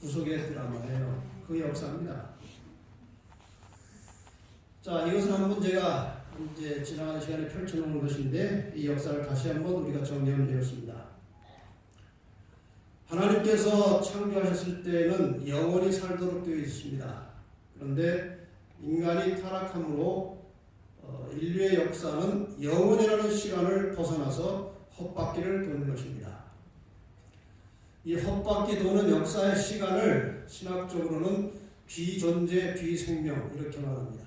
구속의 드라마예요. 그 역사입니다. 자, 이것은 한번 제가 이제 지나가는 시간에 펼쳐놓은 것인데 이 역사를 다시 한번 우리가 정리하면 되었습니다. 하나님께서 창조하셨을 때는 영원히 살도록 되어 있습니다. 그런데 인간이 타락함으로 인류의 역사는 영원이라는 시간을 벗어나서 헛바퀴를 도는 것입니다. 이 헛바퀴 도는 역사의 시간을 신학적으로는 비존재, 비생명 이렇게 말합니다.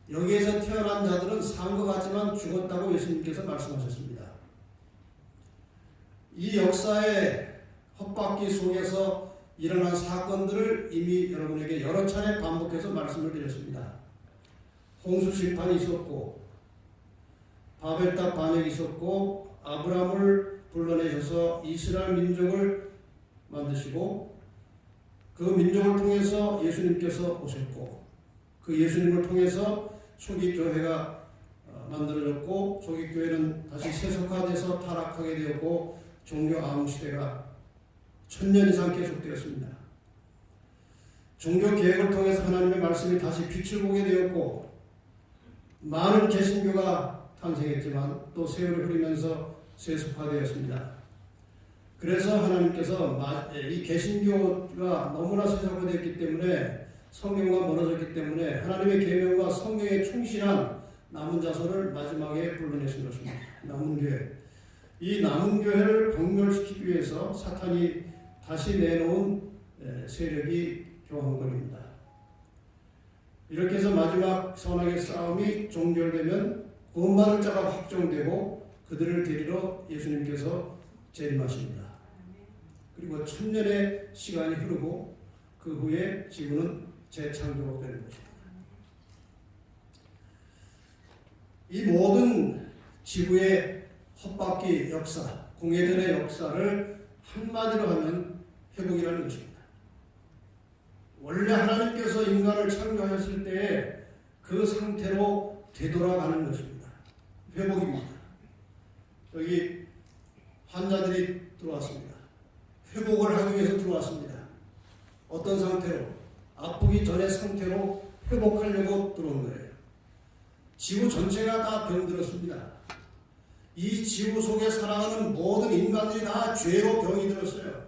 여기에서 태어난 자들은 산 것 같지만 죽었다고 예수님께서 말씀하셨습니다. 이 역사의 헛바퀴 속에서 일어난 사건들을 이미 여러분에게 여러 차례 반복해서 말씀을 드렸습니다. 홍수 심판이 있었고 바벨탑 반역이 있었고 아브라함을 불러내셔서 이스라엘 민족을 만드시고 그 민족을 통해서 예수님께서 오셨고 그 예수님을 통해서 초기 교회가 만들어졌고 초기 교회는 다시 세속화돼서 타락하게 되었고 종교 암흑 시대가 1000년 이상 계속되었습니다. 종교 개혁을 통해서 하나님의 말씀이 다시 빛을 보게 되었고 많은 개신교가 탄생했지만 또 세월이 흐르면서 세속화되었습니다. 그래서 하나님께서 이 개신교가 너무나 세속화되었기 때문에 성경과 멀어졌기 때문에 하나님의 계명과 성경에 충실한 남은 자손을 마지막에 불러내신 것입니다. 남은 교회. 이 남은 교회를 박멸시키기 위해서 사탄이 다시 내놓은 세력이 교황권입니다. 이렇게 해서 마지막 선악의 싸움이 종결되면 구원받을 자가 확정되고 그들을 데리러 예수님께서 재림하십니다. 그리고 1000년의 시간이 흐르고 그 후에 지구는 재창조가 되는 것입니다. 이 모든 지구의 헛바퀴 역사, 공회전의 역사를 한마디로 하면 회복이라는 것입니다. 원래 하나님께서 인간을 창조하셨을 때에 그 상태로 되돌아가는 것입니다. 회복입니다. 여기 환자들이 들어왔습니다. 회복을 하기 위해서 들어왔습니다. 어떤 상태로? 아프기 전의 상태로 회복하려고 들어온 거예요. 지구 전체가 다 병들었습니다. 이 지구 속에 살아가는 모든 인간들이 다 죄로 병이 들었어요.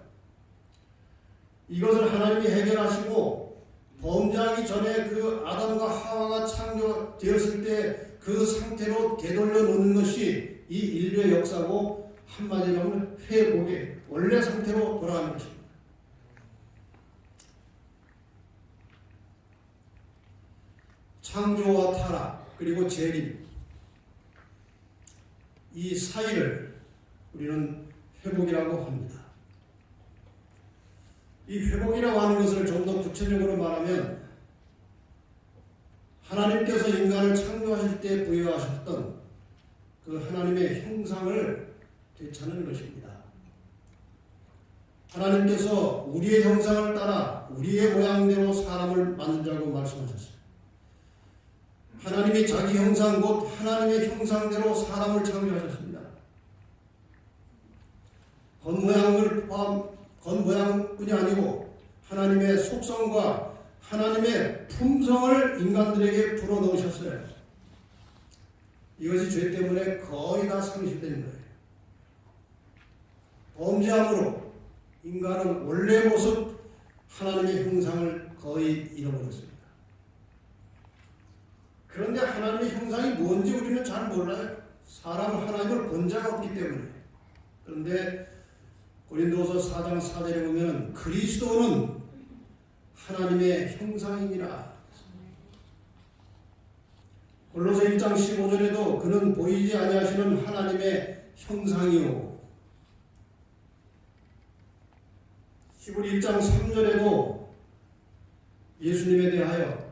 이것을 하나님이 해결하시고 범죄하기 전에 그 아담과 하와가 창조되었을 때 그 상태로 되돌려 놓는 것이 이 인류의 역사고 한마디로 하면 회복의 원래 상태로 돌아가는 것입니다. 창조와 타락 그리고 재림 이 사이를 우리는 회복이라고 합니다. 이 회복이라고 하는 것을 좀 더 구체적으로 말하면 하나님께서 인간을 창조하실 때 부여하셨던 그 하나님의 형상을 되찾는 것입니다. 하나님께서 우리의 형상을 따라 우리의 모양대로 사람을 만들자고 말씀하셨어요. 하나님이 자기 형상 곧 하나님의 형상대로 사람을 창조하셨습니다. 겉모양뿐이 아니고 하나님의 속성과 하나님의 품성을 인간들에게 불어넣으셨어요. 이것이 죄 때문에 거의 다 상실된 거예요. 범죄함으로 인간은 원래 모습 하나님의 형상을 거의 잃어버렸습니다. 그런데 하나님의 형상이 뭔지 우리는 잘 몰라요. 사람은 하나님을 본 자가 없기 때문에. 그런데 고린도서 4장 4절에 보면 그리스도는 하나님의 형상이니라. 골로새 1장 15절에도 그는 보이지 아니하시는 하나님의 형상이요. 히브리 1장 3절에도 예수님에 대하여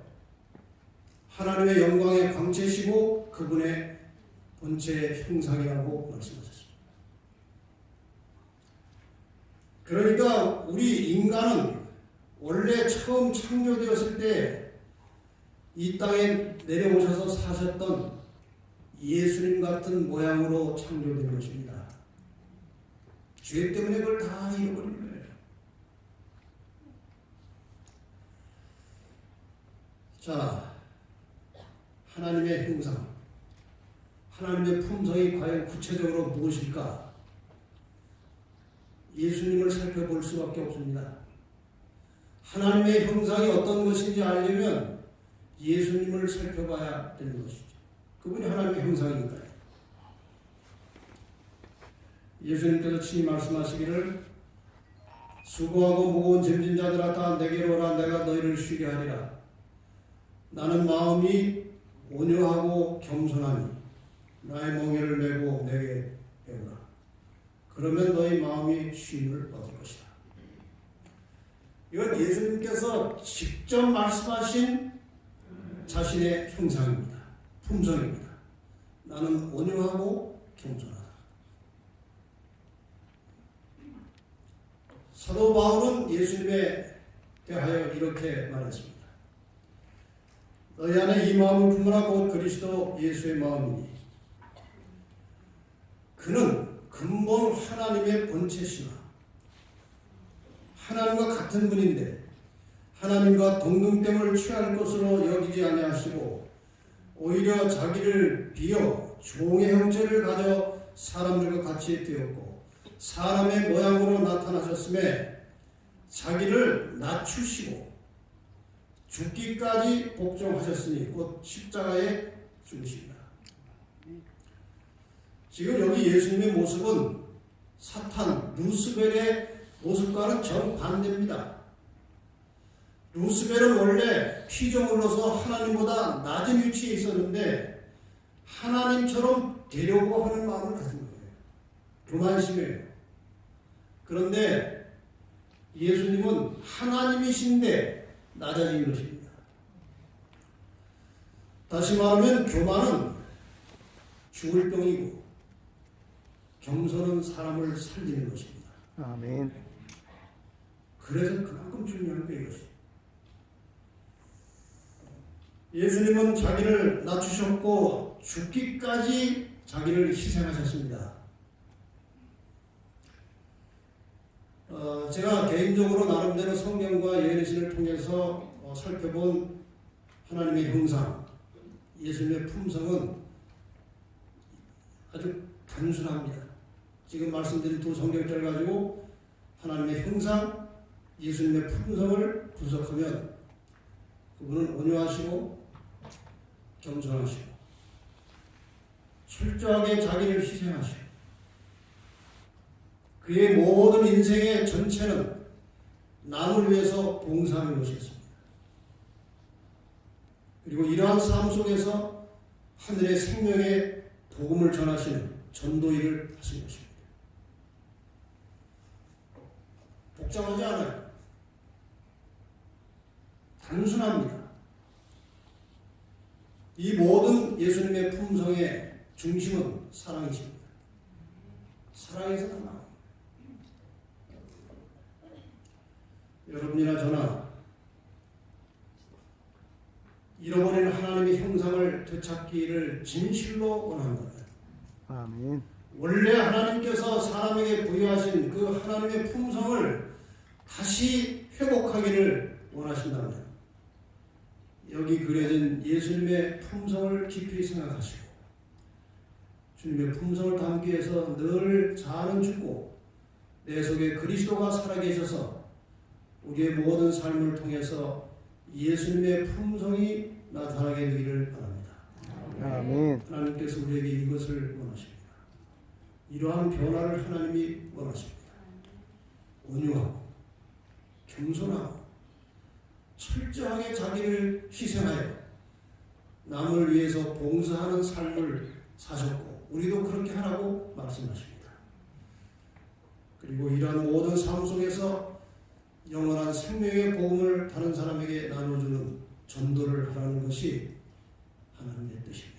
하나님의 영광의 광채시고 그분의 본체 형상이라고 말씀하셨습니다. 그러니까 우리 인간은 원래 처음 창조되었을 때 이 땅에 내려오셔서 사셨던 예수님 같은 모양으로 창조된 것입니다. 죄 때문에 그걸 다 잃어버린 거예요. 자, 하나님의 형상, 하나님의 품성이 과연 구체적으로 무엇일까? 예수님을 살펴볼 수밖에 없습니다. 하나님의 형상이 어떤 것인지 알려면 예수님을 살펴봐야 되는 것이죠. 그분이 하나님의 형상이니까요. 예수님께서 친히 말씀하시기를 수고하고 무거운 짐진 자들아 다 내게로 오라 내가 너희를 쉬게 하리라. 나는 마음이 온유하고 겸손하니 나의 멍에를 메고 내게 배우라. 그러면 너희 마음이 쉼을 얻을 것이다. 이건 예수님께서 직접 말씀하신 자신의 형상입니다. 품성입니다. 나는 온유하고 겸손하다. 사도 바울은 예수님에 대하여 이렇게 말했습니다. 너희 안에 이 마음을 품으라 곧 그리스도 예수의 마음이니 그는 근본 하나님의 본체시나 하나님과 같은 분인데 하나님과 동등됨을 취할 것으로 여기지 아니하시고 오히려 자기를 비어 종의 형체를 가져 사람들과 같이 되었고 사람의 모양으로 나타나셨음에 자기를 낮추시고 죽기까지 복종하셨으니 곧 십자가에 죽으십니다. 지금 여기 예수님의 모습은 사탄 루스벨의 모습과는 정반대입니다. 루스벨은 원래 피조물로서 하나님보다 낮은 위치에 있었는데 하나님처럼 되려고 하는 마음을 가진 거예요. 교만심이에요. 그런데 예수님은 하나님이신데 낮아진 것입니다. 다시 말하면 교만은 죽을 병이고 겸손은 사람을 살리는 것입니다. 아멘. 그래서 그만큼 중요한 게 이것이에요. 예수님은 자기를 낮추셨고 죽기까지 자기를 희생하셨습니다. 제가 개인적으로 나름대로 성경과 예언의 통해서 살펴본 하나님의 형상, 예수님의 품성은 아주 단순합니다. 지금 말씀드린 두 성경절 가지고 하나님의 형상, 예수님의 품성을 분석하면 그분은 온유하시고 겸손하시고 철저하게 자기를 희생하시고 그의 모든 인생의 전체는 남을 위해서 봉사하는 것이었습니다. 그리고 이러한 삶 속에서 하늘의 생명의 복음을 전하시는 전도 일을 하신 것입니다. 복잡하지 않아요. 단순합니다. 이 모든 예수님의 품성의 중심은 사랑이십니다. 사랑에서 나옵니다. 여러분이나 저나 잃어버린 하나님의 형상을 되찾기를 진실로 원한다면 아멘. 원래 하나님께서 사람에게 부여하신 그 하나님의 품성을 다시 회복하기를 원하신다면 여기 그려진 예수님의 품성을 깊이 생각하시고 주님의 품성을 담기 위해서 늘 자아는 죽고 내 속에 그리스도가 살아계셔서 우리의 모든 삶을 통해서 예수님의 품성이 나타나게 되기를 바랍니다. 아멘. 하나님께서 우리에게 이것을 원하십니다. 이러한 변화를 하나님이 원하십니다. 온유하고 겸손하고 철저하게 자기를 희생하여 남을 위해서 봉사하는 삶을 사셨고 우리도 그렇게 하라고 말씀하십니다. 그리고 이러한 모든 삶 속에서 영원한 생명의 복음을 다른 사람에게 나눠주는 전도를 하라는 것이 하나님의 뜻입니다.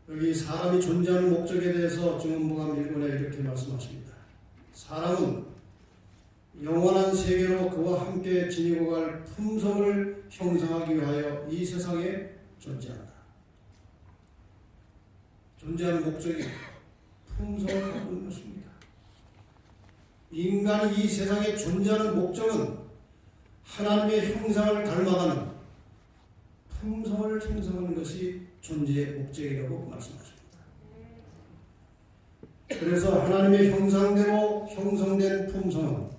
여기 사람이 존재하는 목적에 대해서 증언보감 1권에 이렇게 말씀하십니다. 사람은 영원한 세계로 그와 함께 지니고 갈 품성을 형성하기 위하여 이 세상에 존재한다. 존재하는 목적이 품성을 갖고 있는 것입니다. 인간이 이 세상에 존재하는 목적은 하나님의 형상을 닮아가는 품성을 형성하는 것이 존재의 목적이라고 말씀하십니다. 그래서 하나님의 형상대로 형성된 품성은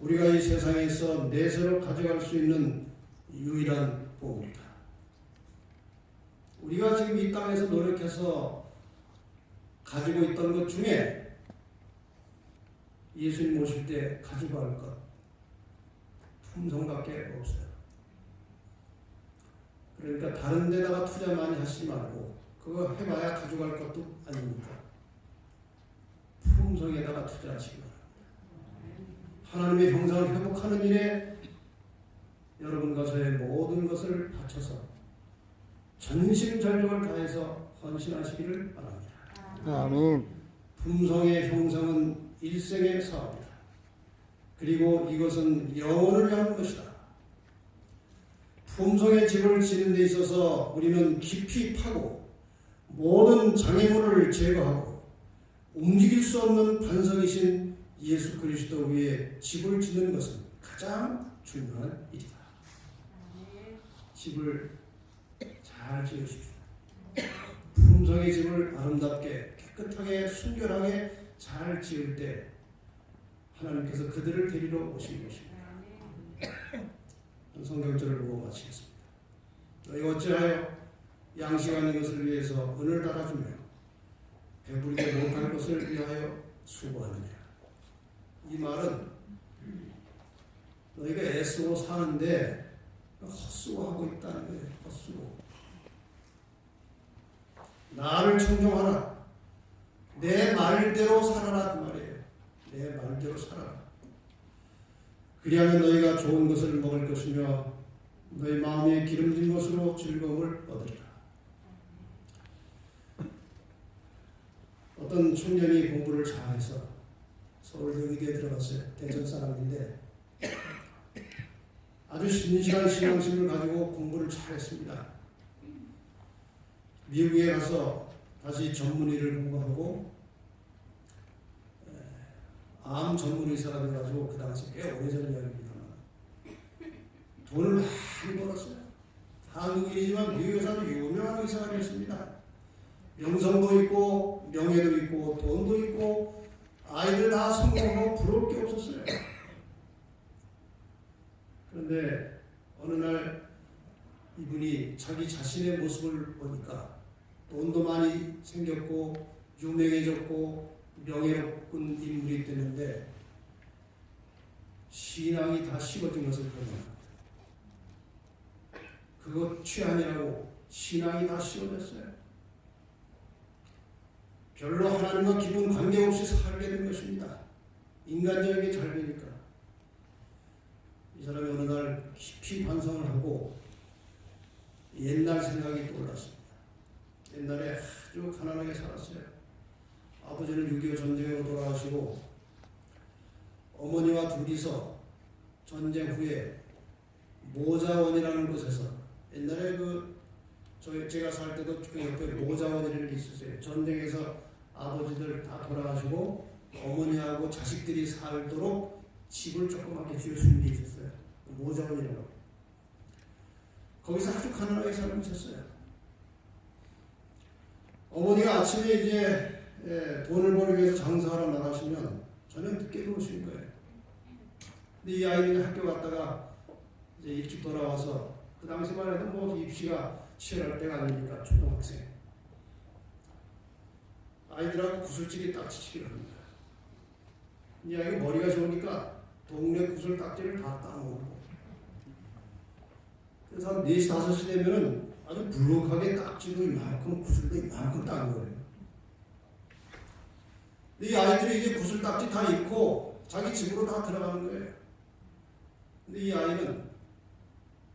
우리가 이 세상에서 내세로 가져갈 수 있는 유일한 보물이다. 우리가 지금 이 땅에서 노력해서 가지고 있던 것 중에 예수님 오실 때 가지고 갈 것 품성밖에 없어요. 그러니까 다른 데다가 투자 많이 하시지 말고 그거 해봐야 가져갈 것도 아니니까 품성에다가 투자하시기 바랍니다. 하나님의 형상을 회복하는 일에 여러분과 저의 모든 것을 바쳐서 전심전력을 다해서 헌신하시기를 바랍니다. 아멘. 품성의 형성은 일생의 사업이다. 그리고 이것은 영혼을 위한 것이다. 품성의 집을 지는 데 있어서 우리는 깊이 파고 모든 장애물을 제거하고 움직일 수 없는 반석이신 예수 그리스도 위에 집을 짓는 것은 가장 중요한 일이다. 집을 잘 지으십시오. 품성의 집을 아름답게 깨끗하게 순결하게 잘 지을 때 하나님께서 그들을 데리러 오신 것입니다. 성경절을 보고 마치겠습니다. 너희 어찌하여 양식하는 것을 위해서 은을 달아주며 배부르게 못할 것을 위하여 수고하느냐. 이 말은 너희가 애쓰고 사는데 헛수고하고 있다는 거예요. 헛수고. 나를 청종하라. 내 말대로 살아라 그 말이에요. 내 말대로 살아라. 그리하면 너희가 좋은 것을 먹을 것이며 너희 마음에 기름진 것으로 즐거움을 얻으리라. 어떤 청년이 공부를 잘해서 서울대 의대에 들어갔어요. 대전 사람인데 아주 신실한 신앙심을 가지고 공부를 잘했습니다. 미국에 가서 다시 전문의를 공부하고 암 전문의사가 돼가지고 그 당시 꽤 오래전 이야기입니다만 돈을 많이 벌었어요. 한국인이지만 미국에서도 유명한 의사가 됐습니다. 명성도 있고 명예도 있고 돈도 있고 아이들 다 성공하고 부러울 게 없었어요. 그런데 어느 날 이분이 자기 자신의 모습을 보니까 돈도 많이 생겼고 유명해졌고 명예롭은 인물이 되는데 신앙이 다 식어진 것을 발견합니다. 그것 취한이라고 신앙이 다 식어졌어요. 별로 하나님과 기분 관계없이 살게 된 것입니다. 인간적이게 잘 되니까. 이 사람이 어느 날 깊이 반성을 하고 옛날 생각이 떠올랐습니다. 옛날에 아주 가난하게 살았어요. 아버지는 6.25 전쟁으로 돌아가시고 어머니와 둘이서 전쟁 후에 모자원이라는 곳에서 옛날에 제가 살 때도 그 옆에 모자원이라는 게 있었어요. 전쟁에서 아버지들 다 돌아가시고 어머니하고 자식들이 살도록 집을 조그맣게 지어주는 게 있었어요. 모자원이라고. 거기서 아주 가난하게 살고 있었어요. 어머니가 아침에 이제 돈을 벌기 위해서 장사하러 나가시면 저녁 늦게 들어오시는 거예요. 근데 이 아이는 학교 갔다가 이제 일찍 돌아와서 그 당시만 해도 뭐 입시가 치열할 때가 아니니까 초등학생 아이들하고 구슬치기 딱지치기를 합니다. 이 아이가 머리가 좋으니까 동네 구슬 딱지를 다 따먹고 그래서 한 4시 5시 되면은 아주 불룩하게 딱지도 이만큼 구슬도 이만큼 딴 거예요. 이 아이들이 이제 구슬 딱지 다 입고 자기 집으로 다 들어가는 거예요. 근데 이 아이는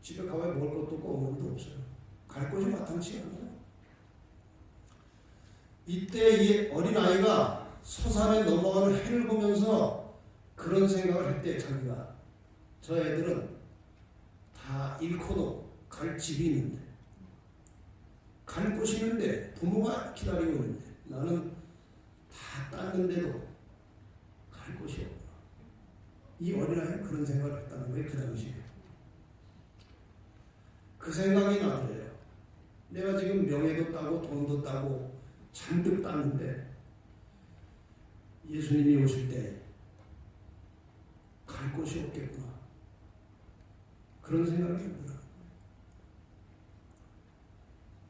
집에 가봐야 먹을 것도 없고 어머니도 없어요. 갈 곳이 마땅치 않아요. 이때 이 어린아이가 서산에 넘어가는 해를 보면서 그런 생각을 했대. 자기가 저 애들은 다 잃고도 갈 집이 있는데 갈 곳이 있는데 부모가 기다리고 있는데 나는 다 땄는데도 갈 곳이 없구나. 이 어린아이가 그런 생각을 했다는 거예요. 그 당시에. 그 생각이 나더래요. 내가 지금 명예도 따고 돈도 따고 잔뜩 땄는데 예수님이 오실 때 갈 곳이 없겠구나. 그런 생각이 듭니다.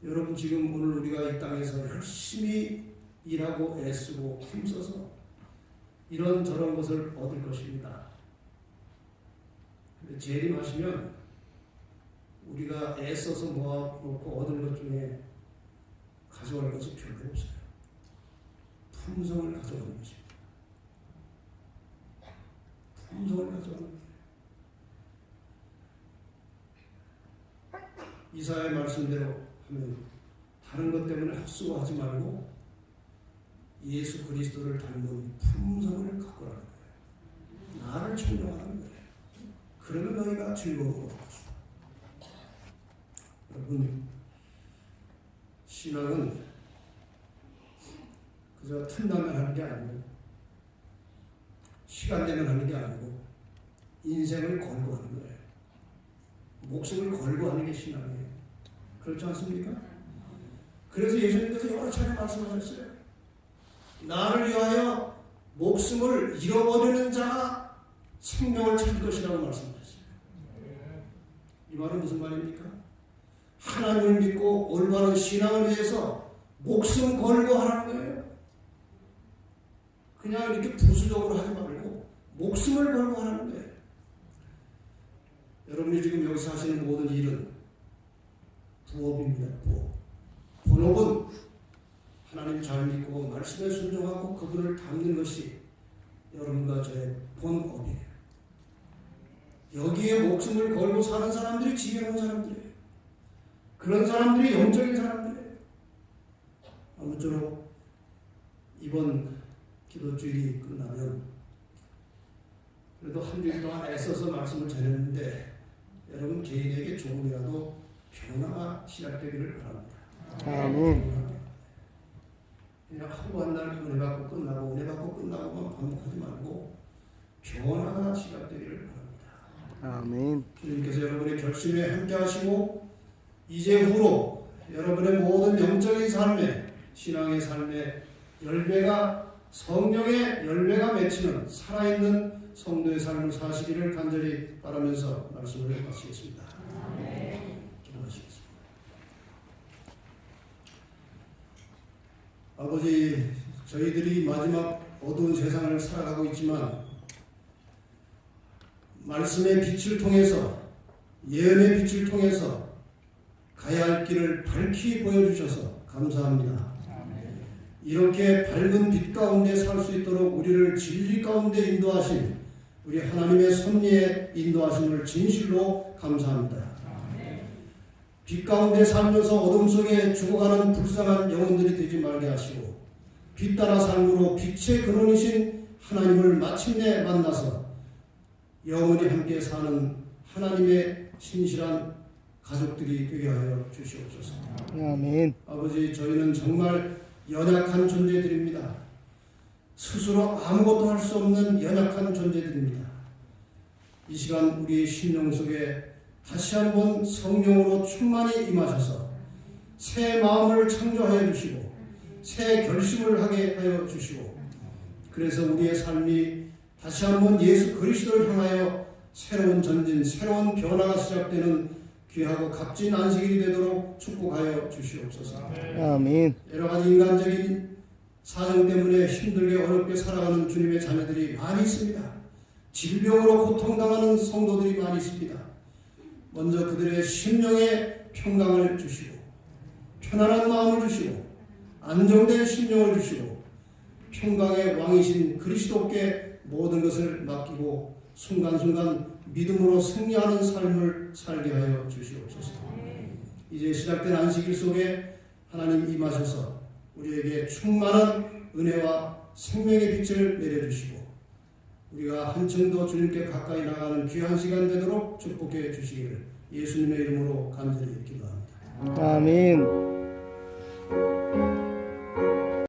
여러분 지금 오늘 우리가 이 땅에서 열심히 일하고 애쓰고 힘써서 이런 저런 것을 얻을 것입니다. 근데 재림하시면 우리가 애써서 모아놓고 얻은 것 중에 가져갈 것이 별로 없어요. 품성을 가져가는 것입니다. 품성을 가져가는 거예요. 이사야의 말씀대로 하면 다른 것 때문에 헛수고하지 말고 예수 그리스도를 닮은 품성을 갖고 라는 거예요. 나를 청정하는 거예요. 그러면 너희가 즐거움을 얻을 것이다. 여러분, 신앙은 그저 틈나면 하는 게 아니고 시간 되면 하는 게 아니고 인생을 걸고 하는 거예요. 목숨을 걸고 하는 게 신앙이에요. 그렇지 않습니까? 그래서 예수님께서 여러 차례 말씀하셨어요. 나를 위하여 목숨을 잃어버리는 자가 생명을 찾을 것이라고 말씀하셨어요. 이 말은 무슨 말입니까? 하나님을 믿고 올바른 신앙을 위해서 목숨 걸고 하라는 거예요. 그냥 이렇게 부수적으로 하지 말고 목숨을 걸고 하라는 거예요. 여러분이 지금 여기서 하시는 모든 일은 부업입니다. 부업. 본업은 하나님 잘 믿고 말씀에 순종하고 그분을 닮는 것이 여러분과 저의 본업이에요. 여기에 목숨을 걸고 사는 사람들이 지혜로운 사람들이에요. 그런 사람들이 영적인 사람들이에요. 아무쪼록 이번 기도주일이 끝나면 그래도 한 주일 동안 애써서 말씀을 전했는데 여러분 개인에게 조금이라도 변화가 시작되기를 바랍니다. 아멘. 그냥 하고 한 날 은혜 받고 끝나고 은혜 받고 끝나고만 반복하지 말고 변화가 시작되기를 바랍니다. 아멘. 주님께서 여러분의 결심에 함께 하시고 이제 후로 여러분의 모든 영적인 삶에 신앙의 삶에 열매가 성령의 열매가 맺히는 살아있는 성도의 삶을 사시기를 간절히 바라면서 말씀을 마치겠습니다. 기도하시겠습니다. 아버지, 저희들이 마지막 어두운 세상을 살아가고 있지만 말씀의 빛을 통해서 예언의 빛을 통해서 가야 할 길을 밝히 보여주셔서 감사합니다. 이렇게 밝은 빛 가운데 살 수 있도록 우리를 진리 가운데 인도하신 우리 하나님의 섭리에 인도하심을 진실로 감사합니다. 빛 가운데 살면서 어둠 속에 죽어가는 불쌍한 영혼들이 되지 말게 하시고 빛 따라 삶으로 빛의 근원이신 하나님을 마침내 만나서 영원히 함께 사는 하나님의 신실한 가족들이 되게 하여 주시옵소서. 아멘. 아버지, 저희는 정말 연약한 존재들입니다. 스스로 아무것도 할 수 없는 연약한 존재들입니다. 이 시간 우리의 심령 속에 다시 한번 성령으로 충만히 임하셔서 새 마음을 창조하여 주시고 새 결심을 하게 하여 주시고 그래서 우리의 삶이 다시 한번 예수 그리스도를 향하여 새로운 전진, 새로운 변화가 시작되는 귀하고 값진 안식일이 되도록 축복하여 주시옵소서. 아멘. 여러 가지 인간적인 사정 때문에 힘들게 어렵게 살아가는 주님의 자녀들이 많이 있습니다. 질병으로 고통당하는 성도들이 많이 있습니다. 먼저 그들의 심령에 평강을 주시고 편안한 마음을 주시고 안정된 심령을 주시고 평강의 왕이신 그리스도께 모든 것을 맡기고 순간순간 믿음으로 승리하는 삶을 살게 하여 주시옵소서. 이제 시작된 안식일 속에 하나님 임하셔서 우리에게 충만한 은혜와 생명의 빛을 내려주시고 우리가 한층 더 주님께 가까이 나가는 귀한 시간 되도록 축복해 주시기를 예수님의 이름으로 간절히 기도합니다. 아멘.